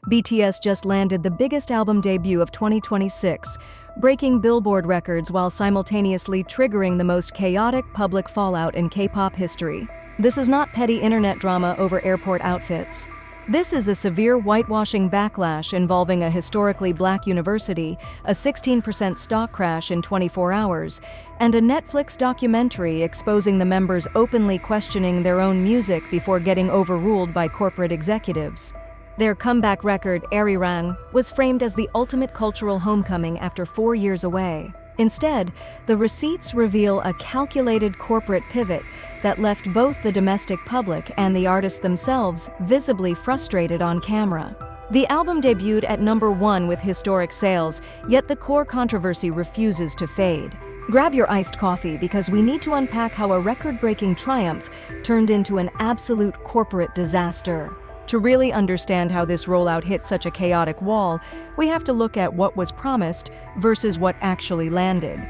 BTS just landed the biggest album debut of 2026, breaking Billboard records while simultaneously triggering the most chaotic public fallout in K-pop history. This is not petty internet drama over airport outfits. This is a severe whitewashing backlash involving a historically black university, a 16% stock crash in 24 hours, and a Netflix documentary exposing the members openly questioning their own music before getting overruled by corporate executives. Their comeback record, Arirang, was framed as the ultimate cultural homecoming after 4 years away. Instead, the receipts reveal a calculated corporate pivot that left both the domestic public and the artists themselves visibly frustrated on camera. The album debuted at #1 with historic sales, yet the core controversy refuses to fade. Grab your iced coffee because we need to unpack how a record-breaking triumph turned into an absolute corporate disaster. To really understand how this rollout hit such a chaotic wall, we have to look at what was promised versus what actually landed.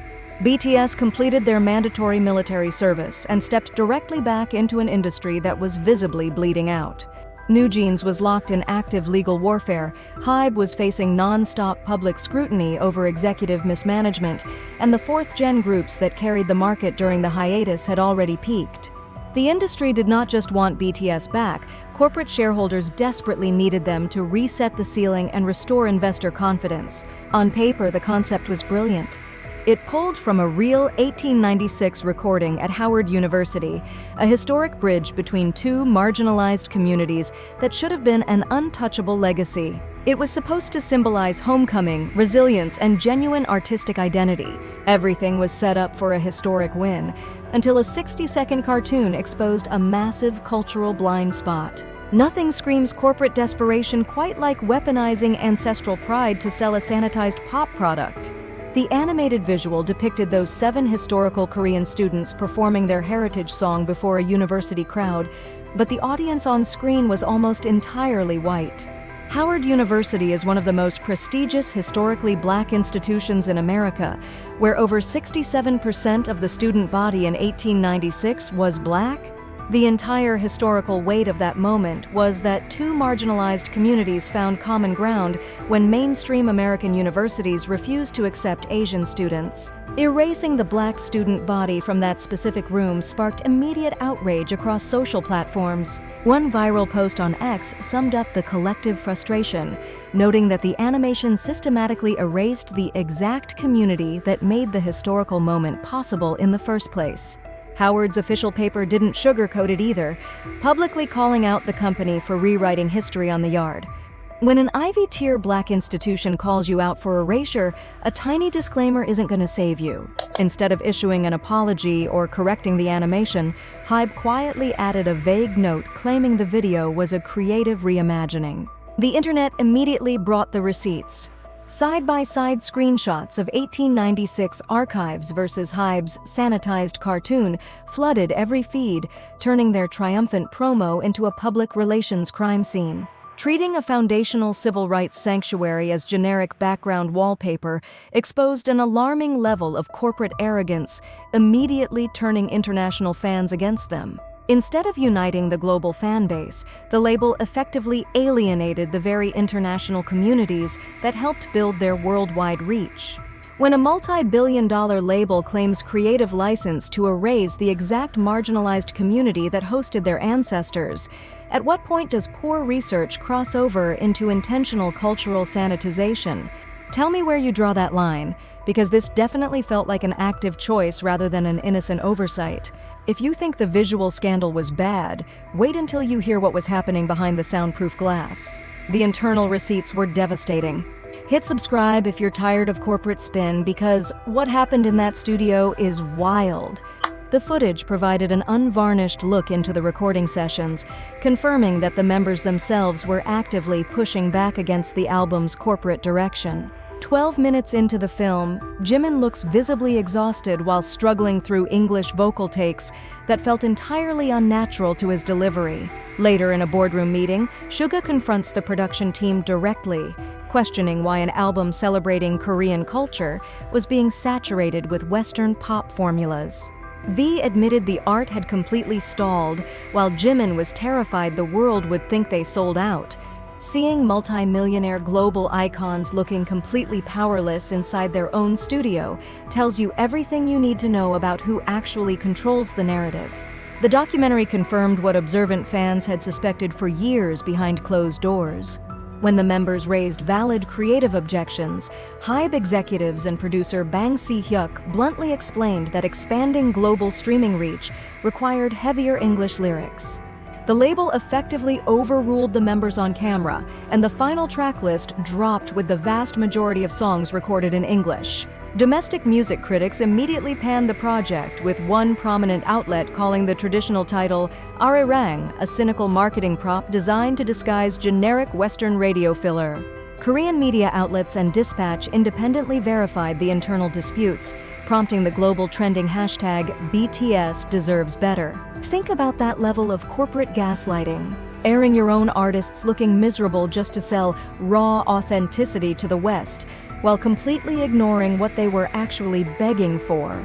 BTS completed their mandatory military service and stepped directly back into an industry that was visibly bleeding out. NewJeans was locked in active legal warfare, HYBE was facing non-stop public scrutiny over executive mismanagement, and the fourth-gen groups that carried the market during the hiatus had already peaked. The industry did not just want BTS back, corporate shareholders desperately needed them to reset the ceiling and restore investor confidence. On paper, the concept was brilliant. It pulled from a real 1896 recording at Howard University, a historic bridge between two marginalized communities that should have been an untouchable legacy. It was supposed to symbolize homecoming, resilience, and genuine artistic identity. Everything was set up for a historic win, until a 60-second cartoon exposed a massive cultural blind spot. Nothing screams corporate desperation quite like weaponizing ancestral pride to sell a sanitized pop product. The animated visual depicted those 7 historical Korean students performing their heritage song before a university crowd, but the audience on screen was almost entirely white. Howard University is one of the most prestigious historically black institutions in America, where over 67% of the student body in 1896 was black. The entire historical weight of that moment was that two marginalized communities found common ground when mainstream American universities refused to accept Asian students. Erasing the black student body from that specific room sparked immediate outrage across social platforms. One viral post on X summed up the collective frustration, noting that the animation systematically erased the exact community that made the historical moment possible in the first place. Howard's official paper didn't sugarcoat it either, publicly calling out the company for rewriting history on the yard. When an Ivy-tier black institution calls you out for erasure, a tiny disclaimer isn't going to save you. Instead of issuing an apology or correcting the animation, HYBE quietly added a vague note claiming the video was a creative reimagining. The internet immediately brought the receipts. Side-by-side screenshots of 1896 archives versus HYBE's sanitized cartoon flooded every feed, turning their triumphant promo into a public relations crime scene. Treating a foundational civil rights sanctuary as generic background wallpaper exposed an alarming level of corporate arrogance, immediately turning international fans against them. Instead of uniting the global fan base, the label effectively alienated the very international communities that helped build their worldwide reach. When a multi-billion-dollar label claims creative license to erase the exact marginalized community that hosted their ancestors, at what point does poor research cross over into intentional cultural sanitization? Tell me where you draw that line, because this definitely felt like an active choice rather than an innocent oversight. If you think the visual scandal was bad, wait until you hear what was happening behind the soundproof glass. The internal receipts were devastating. Hit subscribe if you're tired of corporate spin, because what happened in that studio is wild. The footage provided an unvarnished look into the recording sessions, confirming that the members themselves were actively pushing back against the album's corporate direction. 12 minutes into the film, Jimin looks visibly exhausted while struggling through English vocal takes that felt entirely unnatural to his delivery. Later in a boardroom meeting, Suga confronts the production team directly, questioning why an album celebrating Korean culture was being saturated with Western pop formulas. V admitted the art had completely stalled, while Jimin was terrified the world would think they sold out. Seeing multi-millionaire global icons looking completely powerless inside their own studio tells you everything you need to know about who actually controls the narrative. The documentary confirmed what observant fans had suspected for years behind closed doors. When the members raised valid creative objections, HYBE executives and producer Bang Si-hyuk bluntly explained that expanding global streaming reach required heavier English lyrics. The label effectively overruled the members on camera, and the final track list dropped with the vast majority of songs recorded in English. Domestic music critics immediately panned the project, with one prominent outlet calling the traditional title Arirang a cynical marketing prop designed to disguise generic Western radio filler. Korean media outlets and Dispatch independently verified the internal disputes, prompting the global trending hashtag BTS deserves better. Think about that level of corporate gaslighting. Airing your own artists looking miserable just to sell raw authenticity to the West, while completely ignoring what they were actually begging for.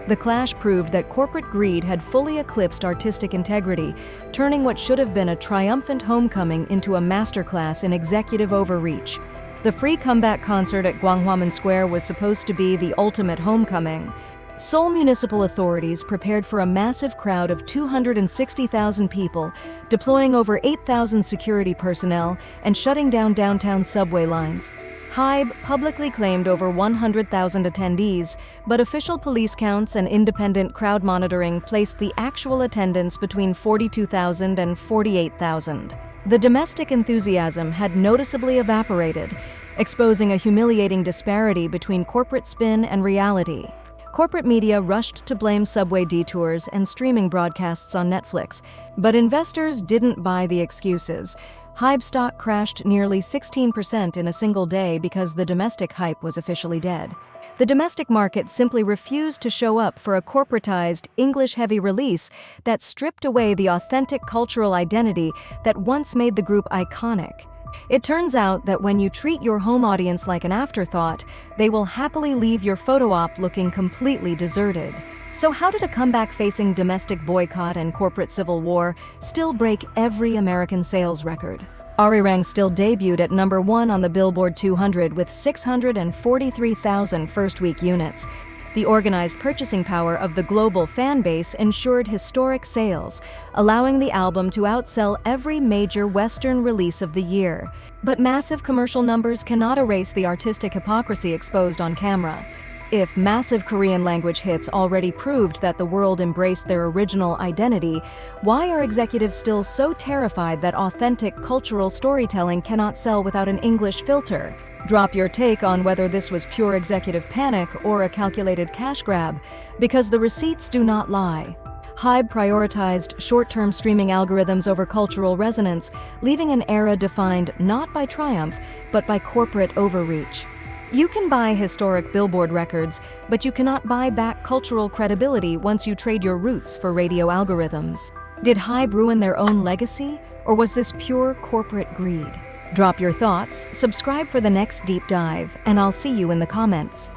The clash proved that corporate greed had fully eclipsed artistic integrity, turning what should have been a triumphant homecoming into a masterclass in executive overreach. The free comeback concert at Gwanghwamun Square was supposed to be the ultimate homecoming. Seoul municipal authorities prepared for a massive crowd of 260,000 people, deploying over 8,000 security personnel and shutting down downtown subway lines. HYBE publicly claimed over 100,000 attendees, but official police counts and independent crowd monitoring placed the actual attendance between 42,000 and 48,000. The domestic enthusiasm had noticeably evaporated, exposing a humiliating disparity between corporate spin and reality. Corporate media rushed to blame subway detours and streaming broadcasts on Netflix, but investors didn't buy the excuses. HYBE stock crashed nearly 16% in a single day because the domestic hype was officially dead. The domestic market simply refused to show up for a corporatized, English-heavy release that stripped away the authentic cultural identity that once made the group iconic. It turns out that when you treat your home audience like an afterthought, they will happily leave your photo op looking completely deserted. So how did a comeback-facing domestic boycott and corporate civil war still break every American sales record? Arirang still debuted at number 1 on the Billboard 200 with 643,000 first-week units. The organized purchasing power of the global fan base ensured historic sales, allowing the album to outsell every major Western release of the year. But massive commercial numbers cannot erase the artistic hypocrisy exposed on camera. If massive Korean language hits already proved that the world embraced their original identity, why are executives still so terrified that authentic cultural storytelling cannot sell without an English filter? Drop your take on whether this was pure executive panic or a calculated cash grab, because the receipts do not lie. HYBE prioritized short-term streaming algorithms over cultural resonance, leaving an era defined not by triumph, but by corporate overreach. You can buy historic Billboard records, but you cannot buy back cultural credibility once you trade your roots for radio algorithms. Did HYBE ruin their own legacy, or was this pure corporate greed? Drop your thoughts, subscribe for the next deep dive, and I'll see you in the comments.